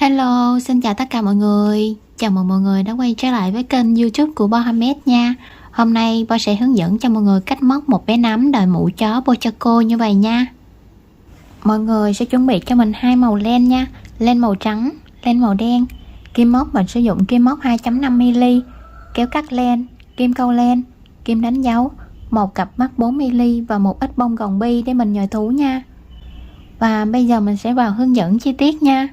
Hello, xin chào tất cả mọi người. Chào mừng mọi người đã quay trở lại với kênh YouTube của Mohamed nha. Hôm nay Bo sẽ hướng dẫn cho mọi người cách móc một bé nắm đời mũ chó Pochaco như vậy nha. Mọi người sẽ chuẩn bị cho mình hai màu len nha, len màu trắng, len màu đen. Kim móc mình sử dụng kim móc 2.5mm, kéo cắt len, kim câu len, kim đánh dấu, một cặp mắc 4mm và một ít bông gòn bi để mình nhồi thú nha. Và bây giờ mình sẽ vào hướng dẫn chi tiết nha.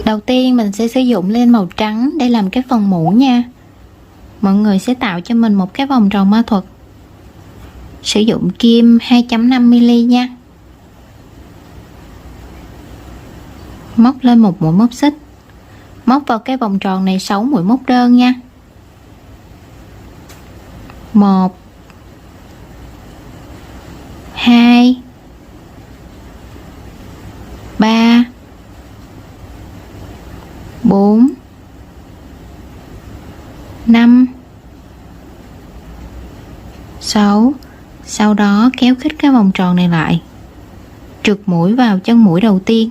Đầu tiên mình sẽ sử dụng len màu trắng để làm cái phần mũ nha. Mọi người sẽ tạo cho mình một cái vòng tròn ma thuật. Sử dụng kim 2.5mm nha. Móc lên một mũi móc xích. Móc vào cái vòng tròn này 6 mũi móc đơn nha. 1 2 3 4 5 6. Sau đó kéo khít cái vòng tròn này lại, trượt mũi vào chân mũi đầu tiên.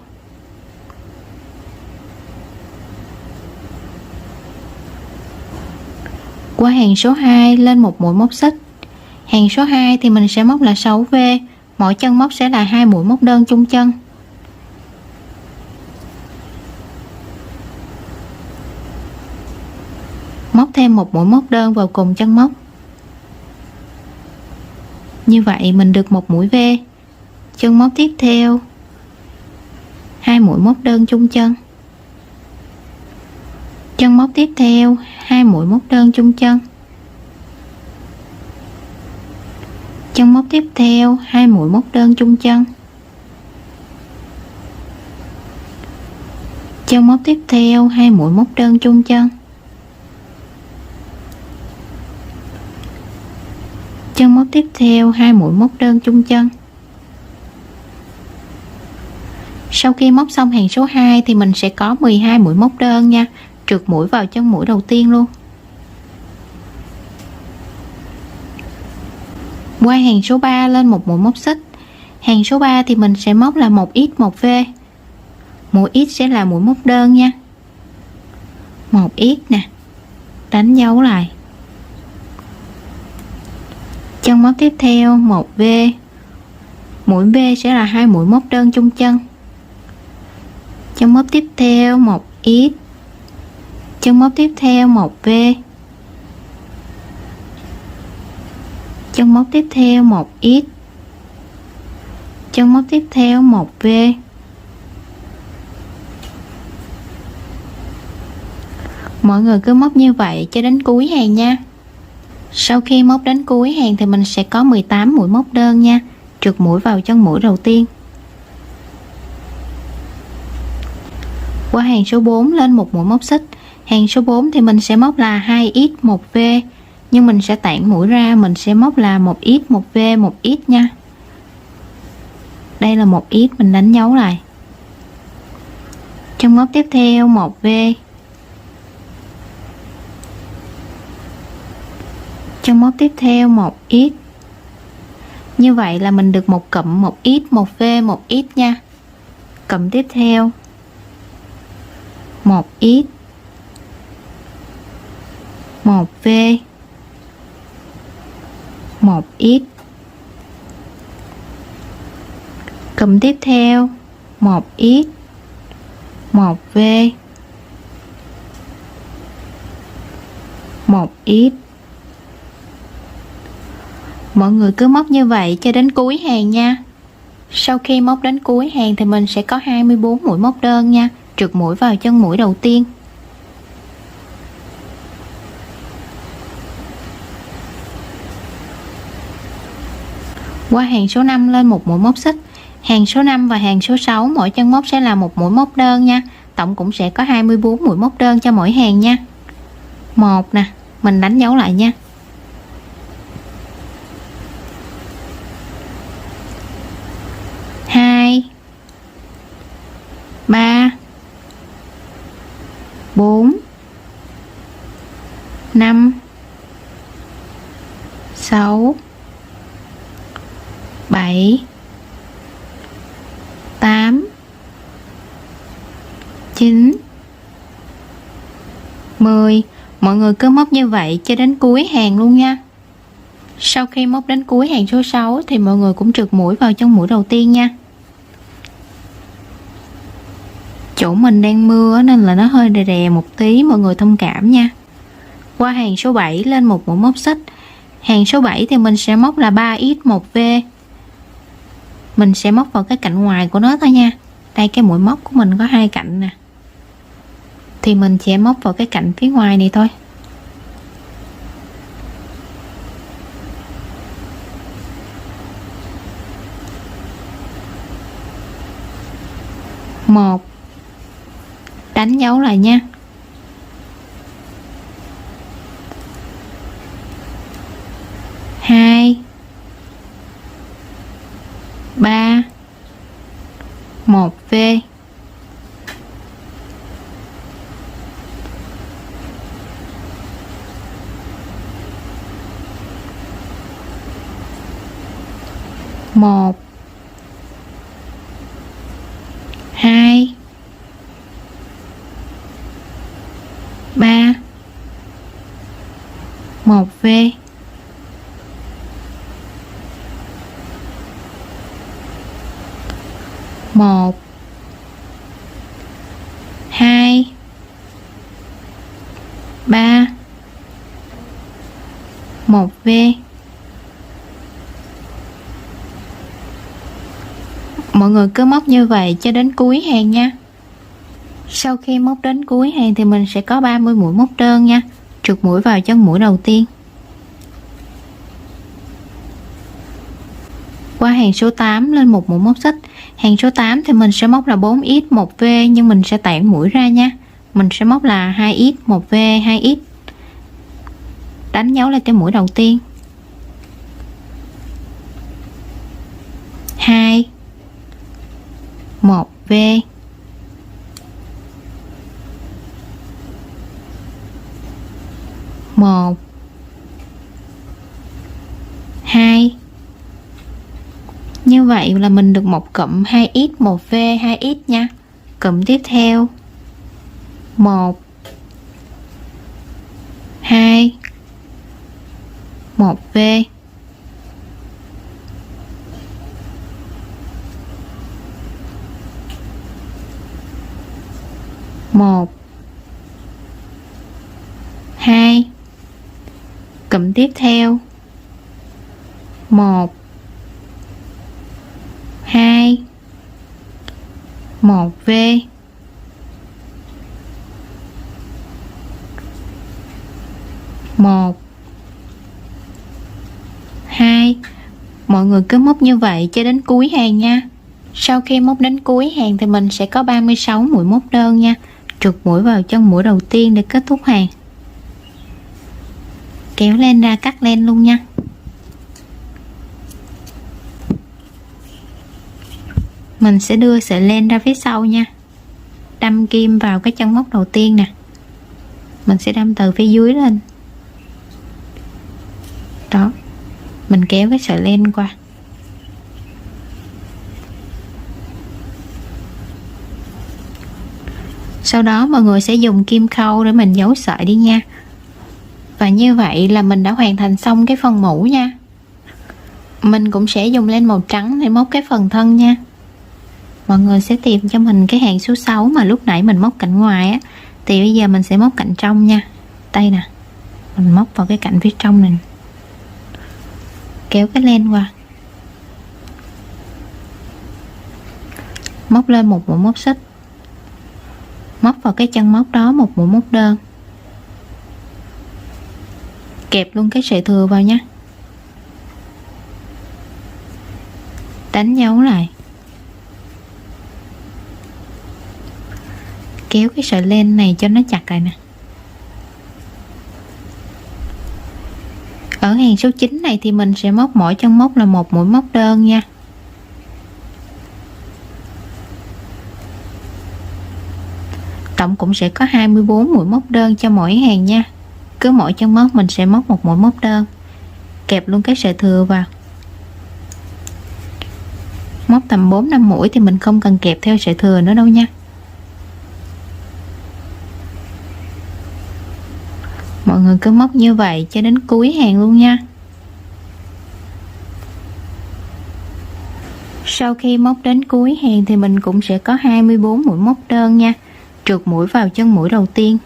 Qua hàng số 2 lên một mũi móc xích. Hàng số 2 thì mình sẽ móc là 6V, mỗi chân móc sẽ là 2 mũi móc đơn chung chân. Móc thêm một mũi móc đơn vào cùng chân móc. Như vậy mình được một mũi V. Chân móc tiếp theo 2 mũi móc đơn chung chân. Chân móc tiếp theo 2 mũi móc đơn chung chân. Chân móc tiếp theo 2 mũi móc đơn chung chân. Chân móc tiếp theo 2 mũi móc đơn chung chân. Chân móc tiếp theo 2 mũi móc đơn chung chân. Sau khi móc xong hàng số 2 thì mình sẽ có 12 mũi móc đơn nha, trượt mũi vào chân mũi đầu tiên luôn. Qua hàng số 3 lên một mũi móc xích. Hàng số 3 thì mình sẽ móc là 1x 1V. Mũi x sẽ là mũi móc đơn nha. 1x nè, đánh dấu lại. Chân móc tiếp theo 1V. Mũi V sẽ là 2 mũi móc đơn chung chân. Chân móc tiếp theo 1x. Chân móc tiếp theo 1V. Chân móc tiếp theo 1x. Chân móc tiếp theo 1V. Mọi người cứ móc như vậy cho đến cuối hàng nha. Sau khi móc đến cuối hàng thì mình sẽ có 18 mũi móc đơn nha, trượt mũi vào chân mũi đầu tiên. Qua hàng số 4 lên một mũi móc xích. Hàng số 4 thì mình sẽ móc là 2x 1V, nhưng mình sẽ tản mũi ra, mình sẽ móc là 1x 1V 1x nha. Đây là 1x, mình đánh dấu lại. Chân móc tiếp theo 1V. Chân móc tiếp theo 1x. Như vậy là mình được một cụm 1x 1V 1x nha. Cụm tiếp theo 1x 1V 1x. Cụm tiếp theo 1x 1V 1x. Mọi người cứ móc như vậy cho đến cuối hàng nha. Sau khi móc đến cuối hàng thì mình sẽ có 24 mũi móc đơn nha, trượt mũi vào chân mũi đầu tiên. Qua hàng số 5 lên một mũi móc xích. Hàng số 5 và hàng số 6 mỗi chân móc sẽ là một mũi móc đơn nha. Tổng cũng sẽ có 24 mũi móc đơn cho mỗi hàng nha. 1 nè, mình đánh dấu lại nha. 2 3 4 5 6 7 8 9, 10. Mọi người cứ móc như vậy cho đến cuối hàng luôn nha. Sau khi móc đến cuối hàng số 6 thì mọi người cũng trượt mũi vào chân mũi đầu tiên nha. Chỗ mình đang mưa nên là nó hơi đè đè một tí, mọi người thông cảm nha. Qua hàng số 7 lên một mũi móc xích. Hàng số 7 thì mình sẽ móc là 3x1v. Mình sẽ móc vào cái cạnh ngoài của nó thôi nha. Đây cái mũi móc của mình có 2 cạnh nè, thì mình sẽ móc vào cái cạnh phía ngoài này thôi. Một, đánh dấu lại nha. 2, 3, 1v. 1, 2, 3, 1v. Một, 2, 3, 1v. Mọi người cứ móc như vậy cho đến cuối hàng nha. Sau khi móc đến cuối hàng thì mình sẽ có 30 mũi móc đơn nha. Trượt mũi vào chân mũi đầu tiên. Qua hàng số 8 lên một mũi móc xích. Hàng số 8 thì mình sẽ móc là 4x1v, nhưng mình sẽ tản mũi ra nha. Mình sẽ móc là 2x1v 2x. Đánh dấu là cái mũi đầu tiên. 2, 1v. 1, 2. Như vậy là mình được một cụm 2x 1v 2x nha. Cụm tiếp theo 1, 2, 1v. 1, 2. Cụm tiếp theo 1, 2, 1v. 1, 2. Mọi người cứ móc như vậy cho đến cuối hàng nha. Sau khi móc đến cuối hàng thì mình sẽ có 36 mũi móc đơn nha. Trượt mũi vào chân mũi đầu tiên để kết thúc hàng. Kéo len ra cắt len luôn nha. Mình sẽ đưa sợi len ra phía sau nha. Đâm kim vào cái chân móc đầu tiên nè. Mình sẽ đâm từ phía dưới lên. Đó. Mình kéo cái sợi len qua. Sau đó mọi người sẽ dùng kim khâu để mình giấu sợi đi nha. Và như vậy là mình đã hoàn thành xong cái phần mũ nha. Mình cũng sẽ dùng len màu trắng để móc cái phần thân nha. Mọi người sẽ tìm cho mình cái hàng số 6 mà lúc nãy mình móc cạnh ngoài á, thì bây giờ mình sẽ móc cạnh trong nha. Đây nè, mình móc vào cái cạnh phía trong này, kéo cái len qua, móc lên một mũi móc xích, móc vào cái chân móc đó một mũi móc đơn, kẹp luôn cái sợi thừa vào nha, đánh dấu lại, kéo cái sợi len này cho nó chặt lại nè. Ở hàng số 9 này thì mình sẽ móc mỗi chân móc là một mũi móc đơn nha. Tổng cũng sẽ có 24 mũi móc đơn cho mỗi hàng nha. Cứ mỗi chân móc mình sẽ móc một mũi móc đơn, kẹp luôn cái sợi thừa vào. Móc tầm 4-5 mũi thì mình không cần kẹp theo sợi thừa nữa đâu nha. Mọi người cứ móc như vậy cho đến cuối hàng luôn nha. Sau khi móc đến cuối hàng thì mình cũng sẽ có 24 mũi móc đơn nha. Trượt mũi vào chân mũi đầu tiên.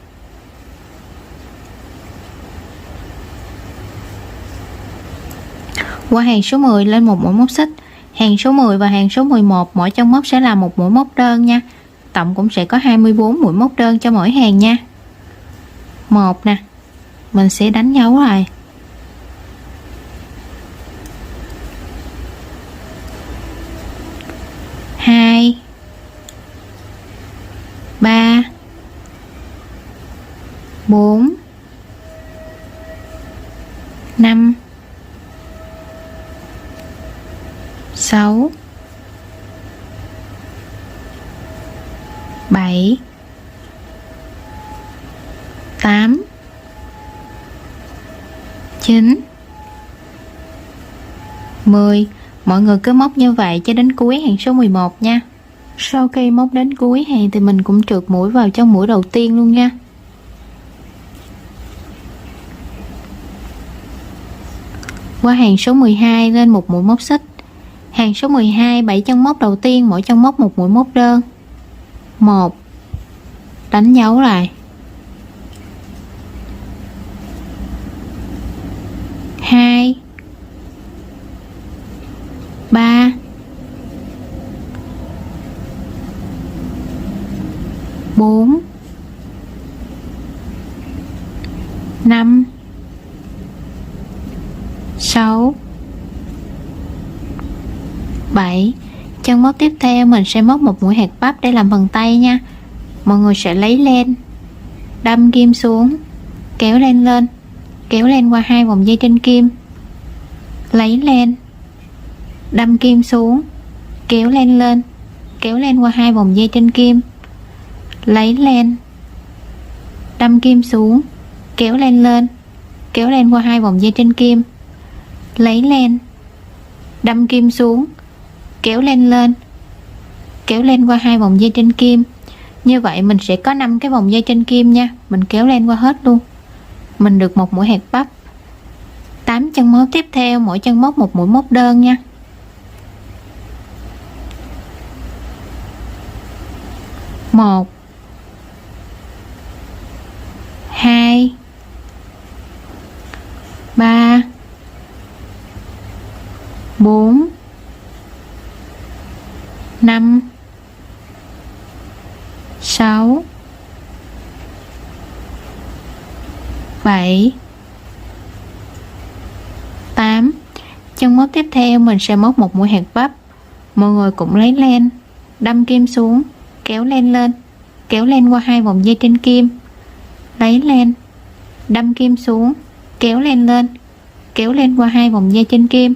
Qua hàng số 10 lên một mũi móc xích. Hàng số 10 và hàng số 11 mỗi chân móc sẽ là một mũi móc đơn nha. Tổng cũng sẽ có 24 mũi móc đơn cho mỗi hàng nha. Một nè, mình sẽ đánh dấu lại. 2 3 4 5 6 7 8 9 10. Mọi người cứ móc như vậy cho đến cuối hàng số 11 nha. Sau khi móc đến cuối hàng thì mình cũng trượt mũi vào trong mũi đầu tiên luôn nha. Qua hàng số 12 lên một mũi móc xích. Hàng số 12 7 chân móc đầu tiên mỗi chân móc một mũi móc đơn. 1, đánh dấu lại. 2 3 4 5 6 7. Chân móc tiếp theo mình sẽ móc một mũi hạt bắp để làm phần tay nha. Mọi người sẽ lấy len, đâm kim xuống, kéo len lên, kéo len qua 2 vòng dây trên kim, lấy len, đâm kim xuống, kéo len lên, kéo len qua 2 vòng dây trên kim, lấy len, đâm kim xuống, kéo len lên, kéo len qua 2 vòng dây trên kim, lấy len, đâm kim xuống, kéo len lên, kéo len qua 2 vòng dây trên kim. Như vậy mình sẽ có 5 cái vòng dây trên kim nha. Mình kéo len qua hết luôn, mình được một mũi hạt bắp. 8 chân móc tiếp theo mỗi chân móc một mũi móc đơn nha. 1 2 3 4 5 6 7 8. Chân móc tiếp theo mình sẽ móc một mũi hạt bắp. Mọi người cũng lấy len, đâm kim xuống, kéo len lên, kéo len qua 2 vòng dây trên kim, lấy len, đâm kim xuống, kéo len lên, kéo len qua 2 vòng dây trên kim,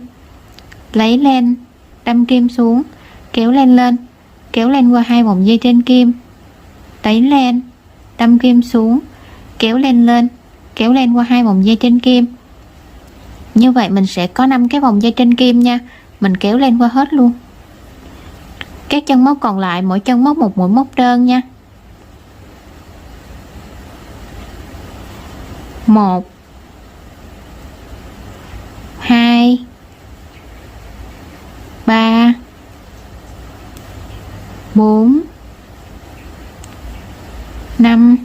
lấy len, đâm kim xuống, kéo len lên, kéo len qua 2 vòng dây trên kim, lấy len, đâm kim xuống, kéo len lên, kéo len qua 2 vòng dây trên kim. Như vậy mình sẽ có 5 cái vòng dây trên kim nha. Mình kéo len qua hết luôn. Các chân móc còn lại mỗi chân móc một mũi móc đơn nha. 1 2 3 4 5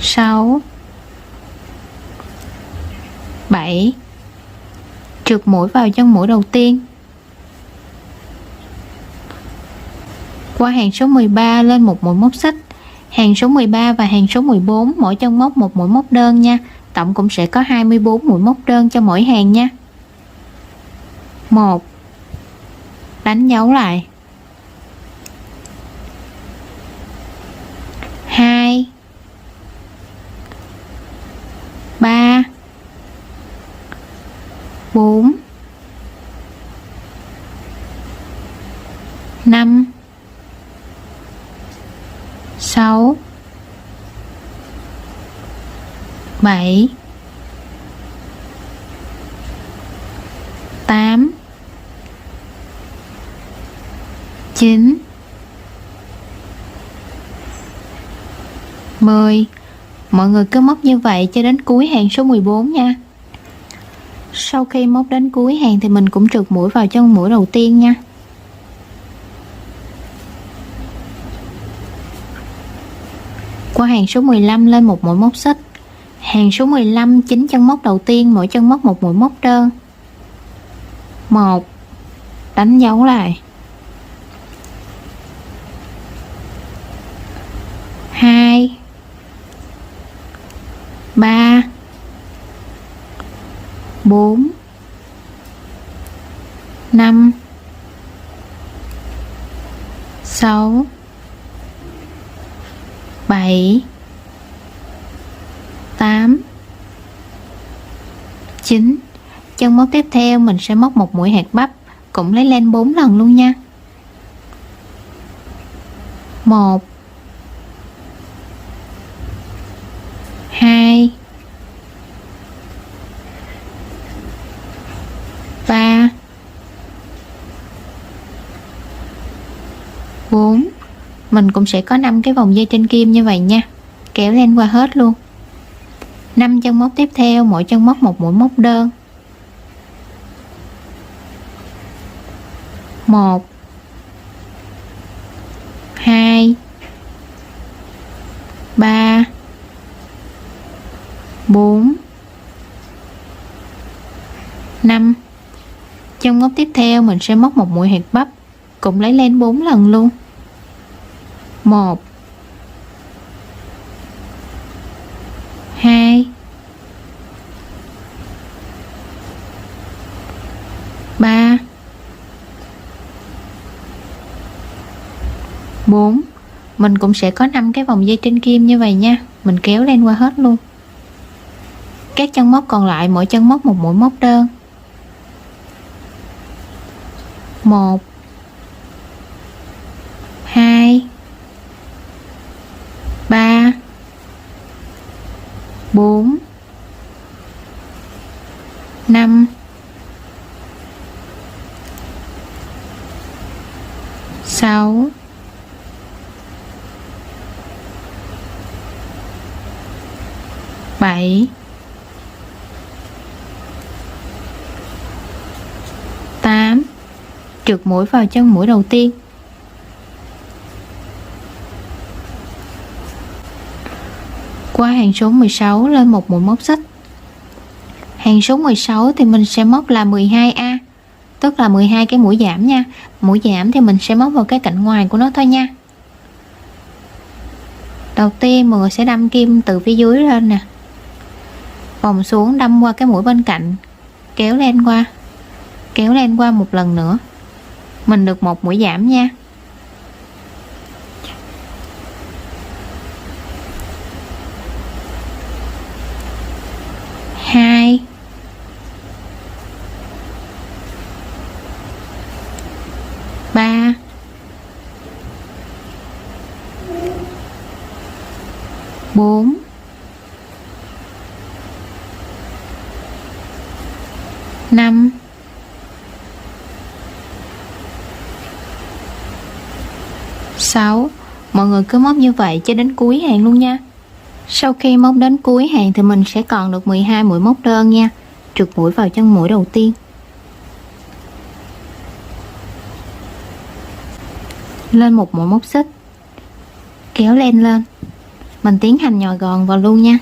6 7. Trượt mũi vào chân mũi đầu tiên. Qua hàng số 13 lên một mũi móc xích. Hàng số 13 và hàng số 14 mỗi chân móc một mũi móc đơn nha. Tổng cũng sẽ có 24 mũi móc đơn cho mỗi hàng nha. 1, đánh dấu lại. 2 3 4 5 6 7 8 9 10. Mọi người cứ móc như vậy cho đến cuối hàng số 14 nha. Sau khi móc đến cuối hàng thì mình cũng trượt mũi vào chân mũi đầu tiên nha. Qua hàng số 15 lên một mũi móc xích. Hàng số 15 9 chân móc đầu tiên, mỗi chân móc một mũi móc đơn. 1, đánh dấu lại. 2, 3, 4, 5, 6, 7, 8, 9. Chân móc tiếp theo mình sẽ móc một mũi hạt bắp, cũng lấy len 4 lần luôn nha. 1, 2, 3, 4. Mình cũng sẽ có 5 cái vòng dây trên kim như vậy nha, kéo len qua hết luôn. 5 chân móc tiếp theo, mỗi chân móc một mũi móc đơn. 1, 2, 3, 4, 5. Chân móc tiếp theo mình sẽ móc một mũi hạt bắp, cũng lấy len 4 lần luôn. 1, 2, 3, 4. Mình cũng sẽ có 5 cái vòng dây trên kim như vậy nha, mình kéo len qua hết luôn. Các chân móc còn lại mỗi chân móc một mũi móc đơn. 1, 2, 3, 4, 5, 6, 7, 8. Trượt mũi vào chân mũi đầu tiên. Qua hàng số 16 lên một mũi móc xích. Hàng số 16 thì mình sẽ móc là 12A, tức là 12 cái mũi giảm nha. Mũi giảm thì mình sẽ móc vào cái cạnh ngoài của nó thôi nha. Đầu tiên mọi người sẽ đâm kim từ phía dưới lên nè, vòng xuống đâm qua cái mũi bên cạnh, kéo len qua một lần nữa, mình được một mũi giảm nha. Hai, 3, 4, 5, 6. Mọi người cứ móc như vậy cho đến cuối hàng luôn nha. Sau khi móc đến cuối hàng thì mình sẽ còn được 12 mũi móc đơn nha. Trượt mũi vào chân mũi đầu tiên, lên một mũi móc xích, kéo len lên, mình tiến hành nhồi gòn vào luôn nha.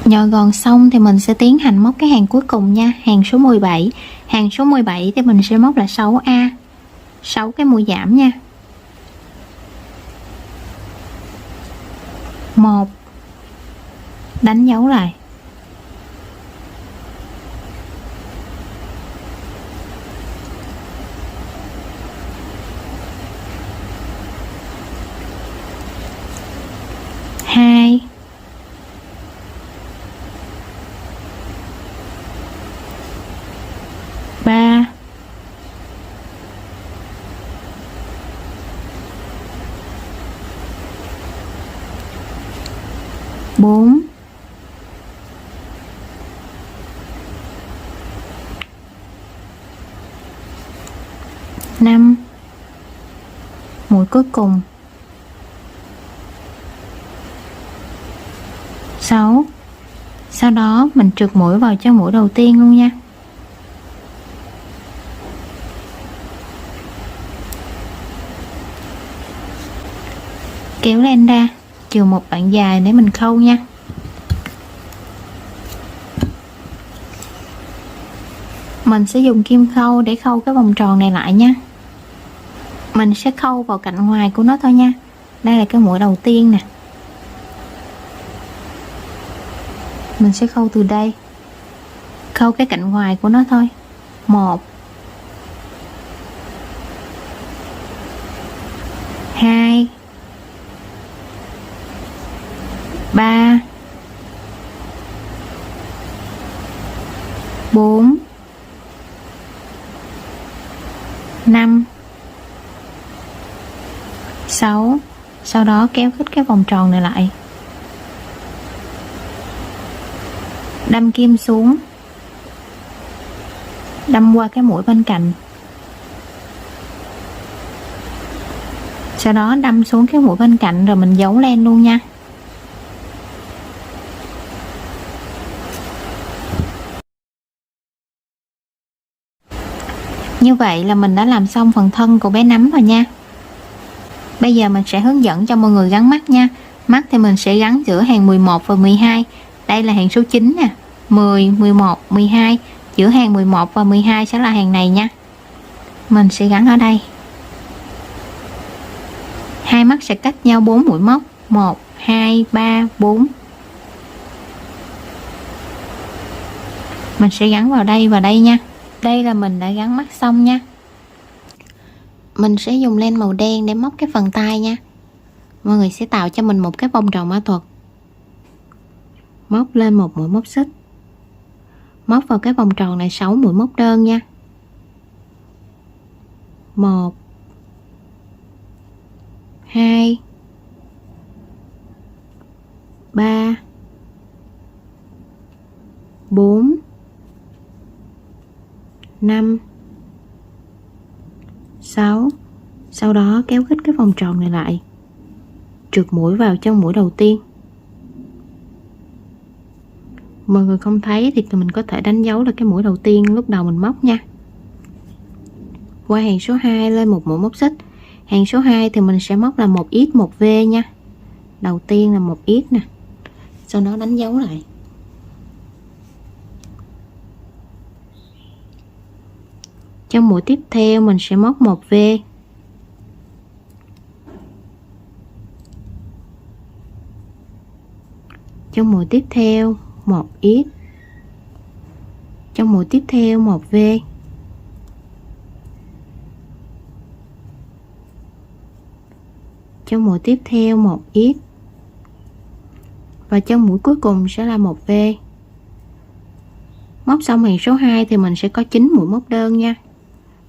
Nhồi gòn xong thì mình sẽ tiến hành móc cái hàng cuối cùng nha, hàng số 17. Hàng số 17 thì mình sẽ móc là 6A, 6 cái mũi giảm nha. 1, đánh dấu lại. 2, 3, 4, 4, 5, mũi cuối cùng, 6. Sau đó mình trượt mũi vào cho mũi đầu tiên luôn nha. Kéo len ra, chừa một đoạn dài để mình khâu nha. Mình sẽ dùng kim khâu để khâu cái vòng tròn này lại nha. Mình sẽ khâu vào cạnh ngoài của nó thôi nha. Đây là cái mũi đầu tiên nè. Mình sẽ khâu từ đây, khâu cái cạnh ngoài của nó thôi. 1, 2, 3, 4, 5, 6. Sau đó kéo khít cái vòng tròn này lại, đâm kim xuống, đâm qua cái mũi bên cạnh, sau đó đâm xuống cái mũi bên cạnh rồi mình giấu len luôn nha. Như vậy là mình đã làm xong phần thân của bé nấm rồi nha. Bây giờ mình sẽ hướng dẫn cho mọi người gắn mắt nha. Mắt thì mình sẽ gắn giữa hàng 11 và 12. Đây là hàng số 9 nè, 10, 11, 12. Giữa hàng 11 và 12 sẽ là hàng này nha. Mình sẽ gắn ở đây. Hai mắt sẽ cách nhau 4 mũi móc. 1, 2, 3, 4. Mình sẽ gắn vào đây và đây nha. Đây là mình đã gắn mắt xong nha. Mình sẽ dùng len màu đen để móc cái phần tay nha. Mọi người sẽ tạo cho mình một cái vòng tròn mã thuật. Móc lên một mũi móc xích. Móc vào cái vòng tròn này 6 mũi móc đơn nha. 1, 2, 3, 4, 5, 6. Sau đó kéo khít cái vòng tròn này lại, trượt mũi vào trong mũi đầu tiên. Mọi người không thấy thì mình có thể đánh dấu là cái mũi đầu tiên lúc đầu mình móc nha. Qua hàng số 2 lên một mũi móc xích. Hàng số 2 thì mình sẽ móc là 1x 1v nha. Đầu tiên là 1x nè, sau đó đánh dấu lại. Trong mũi tiếp theo mình sẽ móc 1v. Trong mũi tiếp theo 1x. Trong mũi tiếp theo 1v. Trong mũi tiếp theo 1x. Và trong mũi cuối cùng sẽ là 1v. Móc xong hàng số 2 thì mình sẽ có 9 mũi móc đơn nha.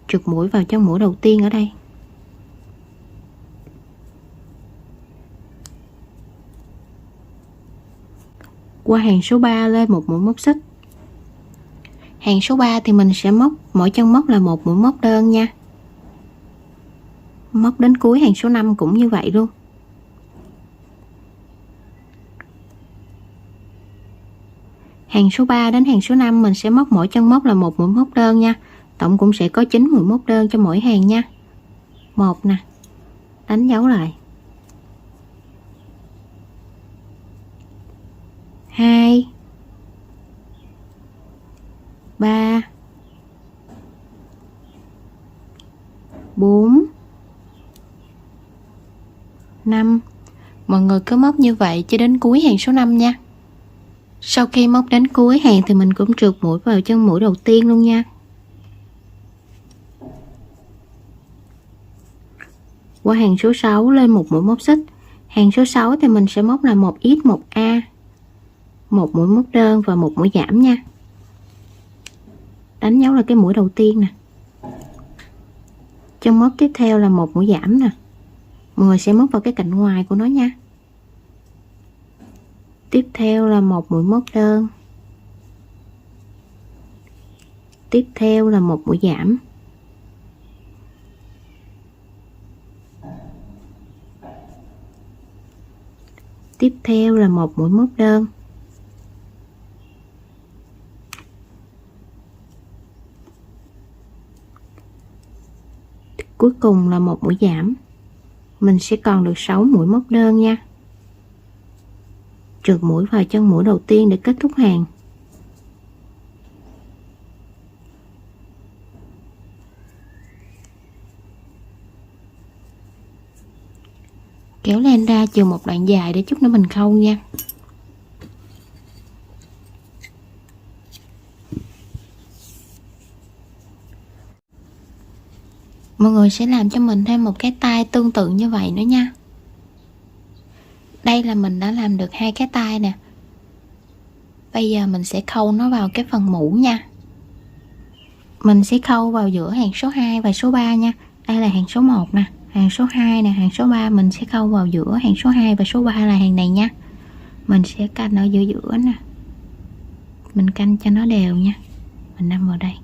Trượt mũi vào trong mũi đầu tiên ở đây. Qua hàng số 3 lên một mũi móc xích. Hàng số 3 thì mình sẽ móc mỗi chân móc là một mũi móc đơn nha. Móc đến cuối hàng số 5 cũng như vậy luôn. Hàng số 3 đến hàng số 5 mình sẽ móc mỗi chân móc là một mũi móc đơn nha. Tổng cũng sẽ có 9 mũi móc đơn cho mỗi hàng nha. 1 nè, đánh dấu lại. 2, 3, 4, 5. Mọi người cứ móc như vậy cho đến cuối hàng số 5 nha. Sau khi móc đến cuối hàng thì mình cũng trượt mũi vào chân mũi đầu tiên luôn nha. Qua hàng số 6 lên một mũi móc xích. Hàng số 6 thì mình sẽ móc là 1x 1a, một mũi móc đơn và một mũi giảm nha. Đánh dấu là cái mũi đầu tiên nè. Trong móc tiếp theo là một mũi giảm nè. Mọi người sẽ móc vào cái cạnh ngoài của nó nha. Tiếp theo là một mũi móc đơn. Tiếp theo là một mũi giảm. Tiếp theo là một mũi móc đơn. Cuối cùng là một mũi giảm. Mình sẽ còn được 6 mũi móc đơn nha. Trượt mũi vào chân mũi đầu tiên để kết thúc hàng. Kéo len ra chừa một đoạn dài để chút nữa mình khâu nha. Mọi người sẽ làm cho mình thêm một cái tay tương tự như vậy nữa nha. Đây là mình đã làm được 2 cái tay nè. Bây giờ mình sẽ khâu nó vào cái phần mũ nha. Mình sẽ khâu vào giữa hàng số 2 và số 3 nha. Đây là hàng số 1 nè, hàng số 2 nè, hàng số 3 mình sẽ khâu vào giữa hàng số 2 và số 3 là hàng này nha. Mình sẽ canh ở giữa giữa nè. Mình canh cho nó đều nha. Mình đâm vào đây.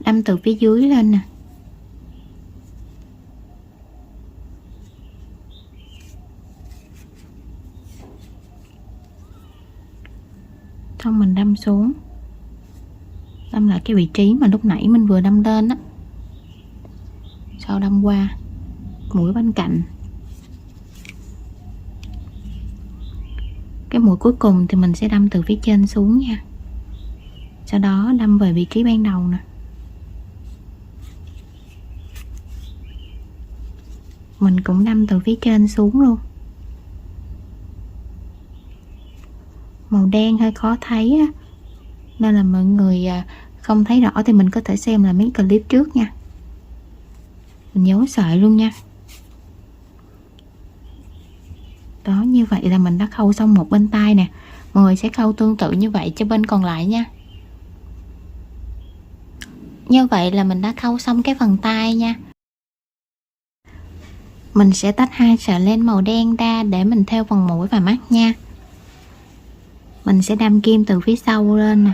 Đâm từ phía dưới lên nè. Xong mình đâm xuống. Đâm lại cái vị trí mà lúc nãy mình vừa đâm lên á. Sau đâm qua mũi bên cạnh. Cái mũi cuối cùng thì mình sẽ đâm từ phía trên xuống nha. Sau đó đâm về vị trí ban đầu nè. Mình cũng đâm từ phía trên xuống luôn. Màu đen hơi khó thấy á, nên là mọi người không thấy rõ thì mình có thể xem là mấy clip trước nha. Mình giấu sợi luôn nha. Đó, như vậy là mình đã khâu xong một bên tay nè. Mọi người sẽ khâu tương tự như vậy cho bên còn lại nha. Như vậy là mình đã khâu xong cái phần tay nha. Mình sẽ tách 2 sợi len màu đen ra để mình thêu phần mũi và mắt nha. Mình sẽ đâm kim từ phía sau lên nè.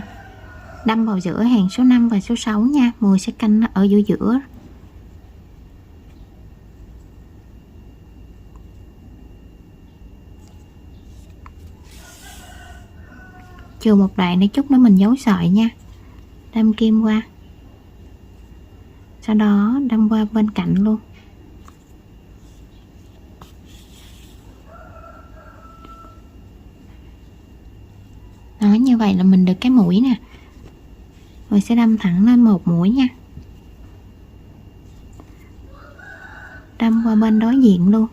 Đâm vào giữa hàng số 5 và số 6 nha. Mọi người sẽ canh nó ở giữa giữa. Chừa một đoạn để chút nữa mình giấu sợi nha. Đâm kim qua. Sau đó đâm qua bên cạnh luôn. Đó, như vậy là mình được cái mũi nè. Rồi sẽ đâm thẳng lên một mũi nha. Đâm qua bên đối diện luôn.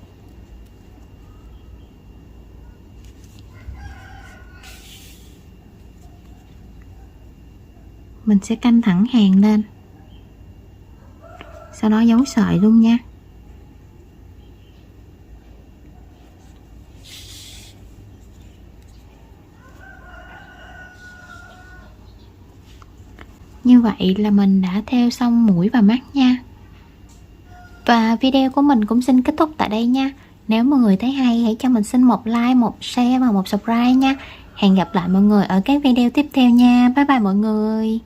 Mình sẽ canh thẳng hàng lên. Sau đó giấu sợi luôn nha. Như vậy là mình đã thêu xong mũi và mắt nha. Và video của mình cũng xin kết thúc tại đây nha. Nếu mọi người thấy hay hãy cho mình xin một like, một share và một subscribe nha. Hẹn gặp lại mọi người ở các video tiếp theo nha. Bye bye mọi người.